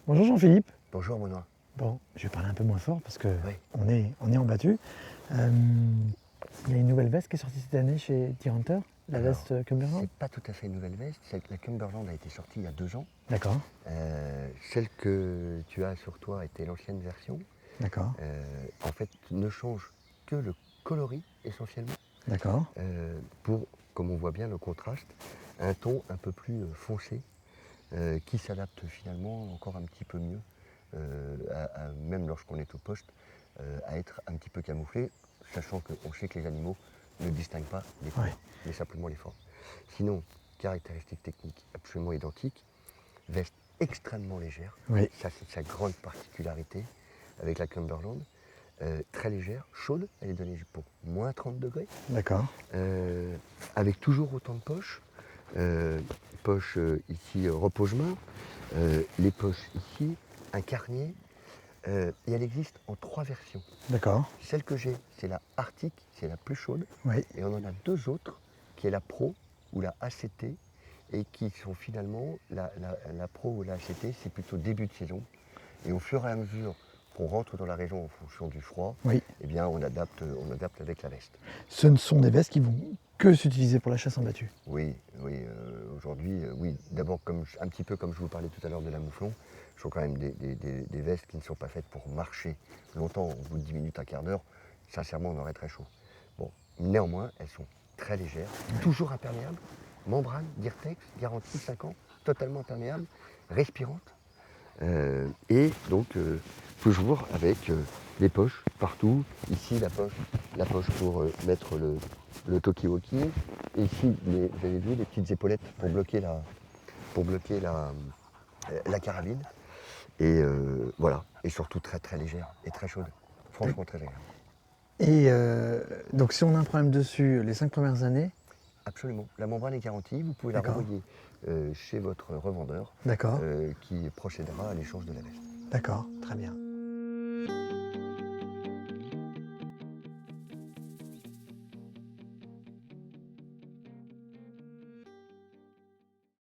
Bonjour Jean-Philippe. Bonjour Benoît. Bon, je vais parler un peu moins fort parce que Oui, on est en battu. Euh, il y a une nouvelle veste qui est sortie cette année chez T-Hunter, la alors, veste Cumberland. c'est pas tout à fait une nouvelle veste. La Cumberland a été sortie il y a 2 ans. D'accord, Celle que tu as sur toi était l'ancienne version. d'accord, En fait, ne change que le coloris essentiellement. d'accord. Pour, comme on voit bien, le contraste, un ton un peu plus foncé qui s'adapte finalement encore un petit peu mieux, même lorsqu'on est au poste, à être un petit peu camouflé, sachant qu'on sait que les animaux ne distinguent pas les Ouais. couleurs, mais simplement les formes. Sinon, caractéristiques techniques absolument identiques, veste extrêmement légère, Oui, ça c'est sa grande particularité avec la Cumberland, très légère, chaude, elle est donnée pour moins 30 degrés, d'accord, euh, avec toujours autant de poches. Poche ici repose-main, les poches ici, un carnier, et elle existe en 3 versions. d'accord, Celle que j'ai, c'est la Arctic, c'est la plus chaude, oui, et on en a 2 autres, qui est la Pro ou la ACT, et qui sont finalement, la Pro ou la ACT, c'est plutôt début de saison, et au fur et à mesure qu'on rentre dans la région en fonction du froid, oui. eh bien on adapte avec la veste. Ce ne sont des vestes qui vont que s'utiliser pour la chasse en battu. Oui, oui, aujourd'hui, oui. D'abord, un petit peu comme je vous parlais tout à l'heure de la mouflon, ce sont quand même des vestes qui ne sont pas faites pour marcher longtemps, au bout de 10 minutes, un quart d'heure. Sincèrement, on aurait très chaud. Bon, néanmoins, elles sont très légères, toujours imperméables, membrane, Dirtex, garantie 5 ans, totalement imperméable, respirante, et donc toujours avec les poches partout. Ici, la poche pour mettre le Tokiwoki. Et ici, vous avez vu les petites épaulettes pour bloquer la carabine. Et voilà. Et surtout très très légère et très chaude. Franchement très agréable. Et donc si on a un problème dessus les 5 premières années, Absolument. La membrane est garantie. Vous pouvez la d'accord, renvoyer chez votre revendeur d'accord, qui procédera à l'échange de la veste. d'accord, très bien.